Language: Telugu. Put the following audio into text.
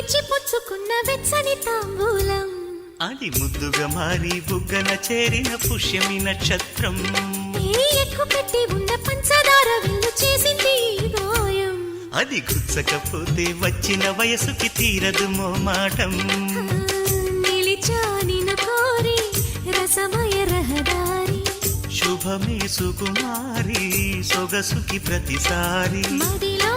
ఇచ్చి పుచ్చుకున్న వెచ్చని తాంబూలం అది ముద్దుగా మారి బుగ్గన చేరిన పుష్యమి నక్షత్రం ఎక్కు పెట్టి ఉన్న పంచదార విల్లు చేసింది గాయం అది గుచ్చకపోతే వచ్చిన వయసుకి తీరదు మోమాటం నిలిచా నిన్ను కోరి రసమయ రహదారి శుభమే సుకుమారి సొగసుకి ప్రతిసారి మదిలో